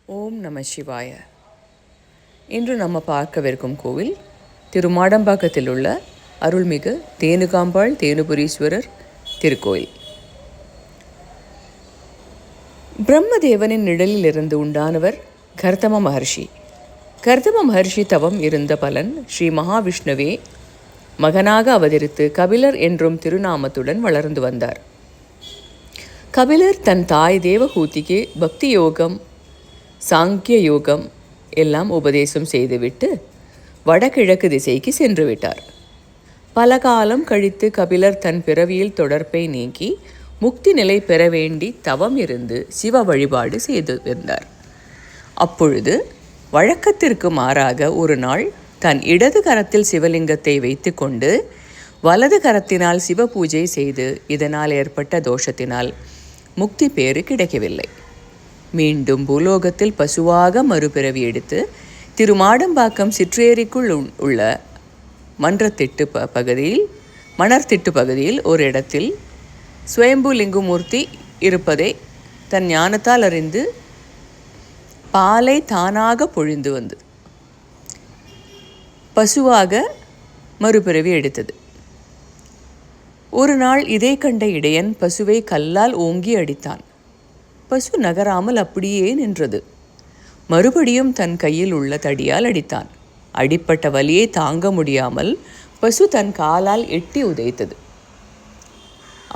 ஓம் நம சிவாய. இன்று நம்ம பார்க்கவிருக்கும் கோவில் திருமாடம்பாக்கத்தில் உள்ள அருள்மிகு தேனுகாம்பாள் தேனுபுரீஸ்வரர் திருக்கோயில். பிரம்மதேவனின் நிழலில் இருந்து உண்டானவர் கர்தம மகர்ஷி. கர்தம மகர்ஷி தவம் இருந்த பலன் ஸ்ரீ மகாவிஷ்ணுவே மகனாக அவதரித்து கபிலர் என்றும் திருநாமத்துடன் வளர்ந்து வந்தார். கபிலர் தன் தாய் தேவகூதிக்கு பக்தி யோகம், சாங்கிய யோகம் எல்லாம் உபதேசம் செய்துவிட்டு வடகிழக்கு திசைக்கு சென்று விட்டார். பல காலம் கழித்து கபிலர் தன் பிறவியில் தொடர்பை நீக்கி முக்தி நிலை பெற வேண்டி தவம் இருந்து சிவ வழிபாடு செய்து வந்தார். அப்பொழுது வழக்கத்திற்கு மாறாக ஒரு நாள் தன் இடது கரத்தில் சிவலிங்கத்தை வைத்து கொண்டு வலது கரத்தினால் சிவ பூஜை செய்து இதனால் ஏற்பட்ட தோஷத்தினால் முக்தி பேறு கிடைக்கவில்லை. மீண்டும் பூலோகத்தில் பசுவாக மறுபிறவி எடுத்து திருமாடம்பாக்கம் சிற்றேரிக்குள் உள்ள மணர்த்திட்டு பகுதியில் ஒரு இடத்தில் ஸ்வயம்பு லிங்குமூர்த்தி இருப்பதை தன் ஞானத்தால் அறிந்து பாலை தானாக பொழிந்து வந்து பசுவாக மறுபிறவி எடுத்தது. ஒரு நாள் இதை கண்ட இடையன் பசுவை கல்லால் ஓங்கி அடித்தான். பசு நகராமல் அப்படியே நின்றது. மறுபடியும் தன் கையில் உள்ள தடியால் அடித்தான். அடிப்பட்ட வலியை தாங்க முடியாமல் பசு தன் காலால் எட்டி உதைத்தது.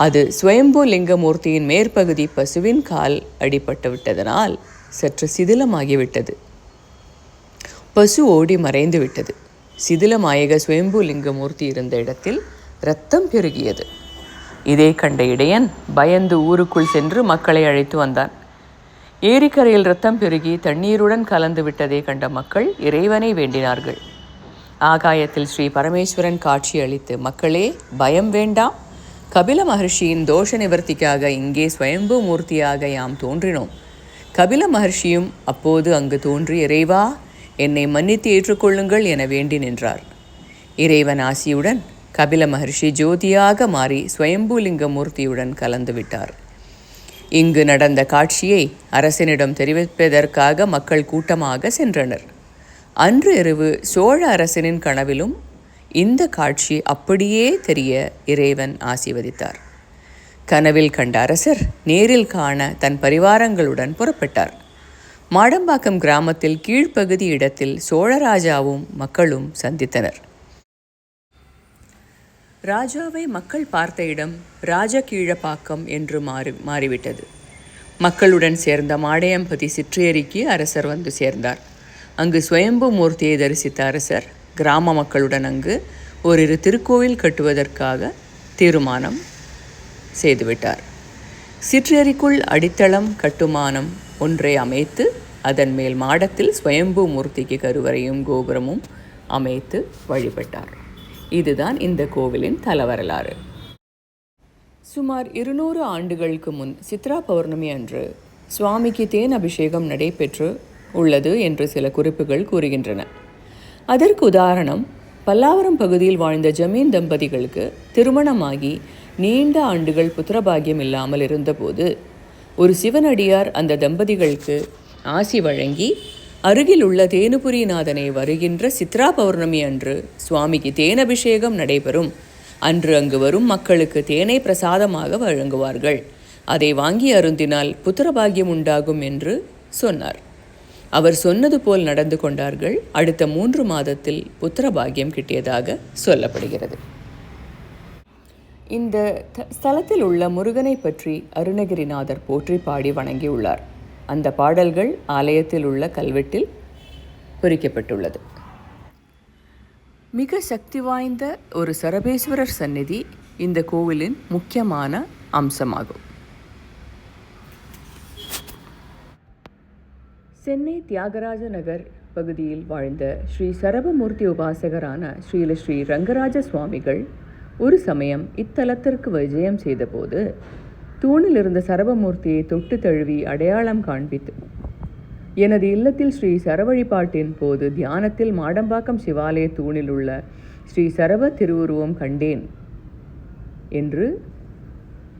அது ஸ்வயம்பு லிங்கமூர்த்தியின் மேற்பகுதி பசுவின் கால் அடிபட்டு விட்டதனால் சற்று சிதிலமாகிவிட்டது. பசு ஓடி மறைந்து விட்டது. சிதிலமாயக ஸ்வயம்பு லிங்கமூர்த்தி இருந்த இடத்தில் இரத்தம் பெருகியது. இதை கண்ட இடையன் பயந்து ஊருக்குள் சென்று மக்களை அழைத்து வந்தான். ஏரிக்கரையில் இரத்தம் பெருகி தண்ணீருடன் கலந்து விட்டதை கண்ட மக்கள் இறைவனை வேண்டினார்கள். ஆகாயத்தில் ஸ்ரீ பரமேஸ்வரன் காட்சி அளித்து, மக்களே பயம் வேண்டாம், கபில மகர்ஷியின் தோஷ நிவர்த்திக்காக இங்கே ஸ்வயம்பு மூர்த்தியாக யாம் தோன்றினோம். கபில மகர்ஷியும் அப்போது அங்கு தோன்றி, இறைவா என்னை மன்னித்து ஏற்றுக்கொள்ளுங்கள் என வேண்டி நின்றார். இறைவன் ஆசியுடன் கபில மகர்ஷி ஜோதியாக மாறி ஸ்வயம்புலிங்க மூர்த்தியுடன் கலந்து விட்டார். இங்கு நடந்த காட்சியை அரசனிடம் தெரிவிப்பதற்காக மக்கள் கூட்டமாக சென்றனர். அன்று இரவு சோழ அரசனின் கனவிலும் இந்த காட்சி அப்படியே தெரிய இறைவன் ஆசீர்வதித்தார். கனவில் கண்ட அரசர் நேரில் காண தன் பரிவாரங்களுடன் புறப்பட்டார். மாடம்பாக்கம் கிராமத்தில் கீழ்ப்பகுதி இடத்தில் சோழராஜாவும் மக்களும் சந்தித்தனர். ராஜாவை மக்கள் பார்த்த இடம் ராஜகீழப்பாக்கம் என்று மாறிவிட்டது. மக்களுடன் சேர்ந்த மாடையம்பதி சிற்றேரிக்கு அரசர் வந்து சேர்ந்தார். அங்கு ஸ்வயம்பு மூர்த்தியை தரிசித்த அரசர் கிராம மக்களுடன் அங்கு ஓரிரு திருக்கோவில் கட்டுவதற்காக தீர்மானம் செய்துவிட்டார். சிற்றேரிக்குள் அடித்தளம் கட்டுமானம் ஒன்றை அமைத்து அதன் மேல் மாடத்தில் ஸ்வயம்பு மூர்த்திக்கு கருவறையும் கோபுரமும் அமைத்து வழிபட்டார். இதுதான் இந்த கோவிலின் தலவரலாறு. சுமார் 200 ஆண்டுகளுக்கு முன் சித்ரா பௌர்ணமி அன்று சுவாமிக்கு தேன் அபிஷேகம் நடைபெற்று உள்ளது என்று சில குறிப்புகள் கூறுகின்றன. அதற்கு உதாரணம், பல்லாவரம் பகுதியில் வாழ்ந்த ஜமீன் தம்பதிகளுக்கு திருமணமாகி நீண்ட ஆண்டுகள் புத்திரபாகியம் இல்லாமல் இருந்தபோது ஒரு சிவனடியார் அந்த தம்பதிகளுக்கு ஆசி வழங்கி அருகில் உள்ள தேனுபுரிநாதனை வருகின்ற சித்ரா பௌர்ணமி அன்று சுவாமிக்கு தேனபிஷேகம் நடைபெறும். அன்று அங்கு வரும் மக்களுக்கு தேனை பிரசாதமாக வழங்குவார்கள். அதை வாங்கி அருந்தினால் புத்திரபாகியம் உண்டாகும் என்று சொன்னார். அவர் சொன்னது போல் நடந்து கொண்டார்கள். அடுத்த 3 மாதத்தில் புத்திரபாகியம் கிட்டியதாக சொல்லப்படுகிறது. இந்த ஸ்தலத்தில் உள்ள முருகனை பற்றி அருணகிரிநாதர் போற்றி பாடி வணங்கியுள்ளார். அந்த பாடல்கள் ஆலயத்தில் உள்ள கல்வெட்டில் பொறிக்கப்பட்டுள்ளது. மிக சக்தி வாய்ந்த ஒரு சரபேஸ்வரர் சந்நிதி இந்த கோவிலின் முக்கியமான அம்சமாகும். சென்னை தியாகராஜ நகர் பகுதியில் வாழ்ந்த ஸ்ரீ சரபமூர்த்தி உபாசகரான ஸ்ரீ ரங்கராஜ சுவாமிகள் ஒரு சமயம் இத்தலத்திற்கு விஜயம் செய்தபோது தூணில் இருந்த சரபமூர்த்தியை தொட்டு தழுவி அடையாளம் காண்பித்து, எனது இல்லத்தில் ஸ்ரீ சரவழிபாட்டின் போது தியானத்தில் மாடம்பாக்கம் சிவாலய தூணில் உள்ள ஸ்ரீ சரவ திருவுருவம் கண்டேன் என்று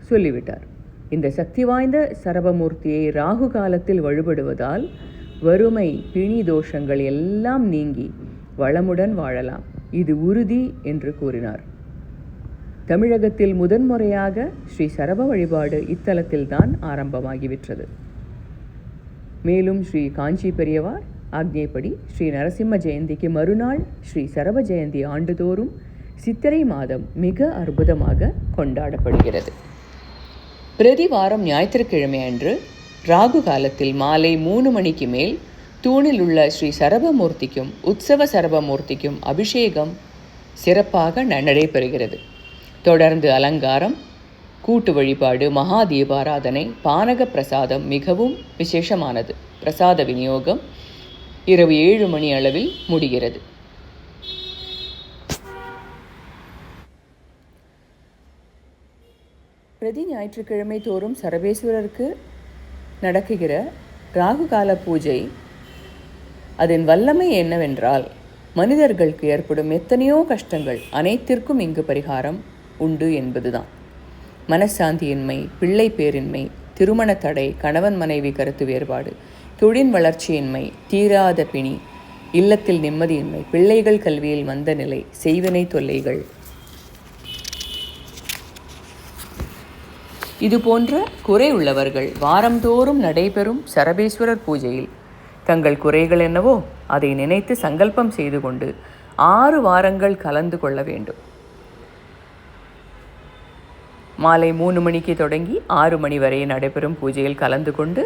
சொல்லிவிட்டார். இந்த சக்தி வாய்ந்த சரபமூர்த்தியை ராகு காலத்தில் வழிபடுவதால் வறுமை பிணி தோஷங்கள் எல்லாம் நீங்கி வளமுடன் வாழலாம், இது உறுதி என்று கூறினார். தமிழகத்தில் முதன்முறையாக ஸ்ரீ சரப வழிபாடு இத்தலத்தில்தான் ஆரம்பமாகிவிட்டது. மேலும் ஸ்ரீ காஞ்சி பெரியவார் ஆக்ஞைப்படி ஸ்ரீ நரசிம்ம ஜெயந்திக்கு மறுநாள் ஸ்ரீ சரப ஜெயந்தி ஆண்டுதோறும் சித்திரை மாதம் மிக அற்புதமாக கொண்டாடப்படுகிறது. பிரதி வாரம் ஞாயிற்றுக்கிழமை அன்று ராகு காலத்தில் மாலை 3 மணிக்கு மேல் தூணில் உள்ள ஸ்ரீ சரபமூர்த்திக்கும் உற்சவ சரபமூர்த்திக்கும் அபிஷேகம் சிறப்பாக நடைபெறுகிறது. தொடர்ந்து அலங்காரம், கூட்டு வழிபாடு, மகா தீபாராதனை, பானக பிரசாதம் மிகவும் விசேஷமானது. பிரசாத விநியோகம் இரவு 7 மணி அளவில் முடிகிறது. பிரதி ஞாயிற்றுக்கிழமை தோறும் சரபேஸ்வரருக்கு நடக்குகிற ராகுகால பூஜை, அதன் வல்லமை என்னவென்றால், மனிதர்களுக்கு ஏற்படும் எத்தனையோ கஷ்டங்கள் அனைத்திற்கும் இங்கு பரிகாரம் உண்டு என்பதுதான். மனசாந்தியின்மை, பிள்ளை பேரின்மை, திருமண தடை, கணவன் மனைவி கருத்து வேறுபாடு, தொழில் வளர்ச்சியின்மை, தீராத பிணி, இல்லத்தில் நிம்மதியின்மை, பிள்ளைகள் கல்வியில் மந்த நிலை, செய்வினை தொல்லைகள், இதுபோன்ற குறை உள்ளவர்கள் வாரந்தோறும் நடைபெறும் சரபேஸ்வரர் பூஜையில் தங்கள் குறைகள் என்னவோ அதை நினைத்து சங்கல்பம் செய்து கொண்டு 6 வாரங்கள் கலந்து கொள்ள வேண்டும். மாலை 3 மணிக்கு தொடங்கி 6 மணி வரை நடைபெறும் பூஜையில் கலந்து கொண்டு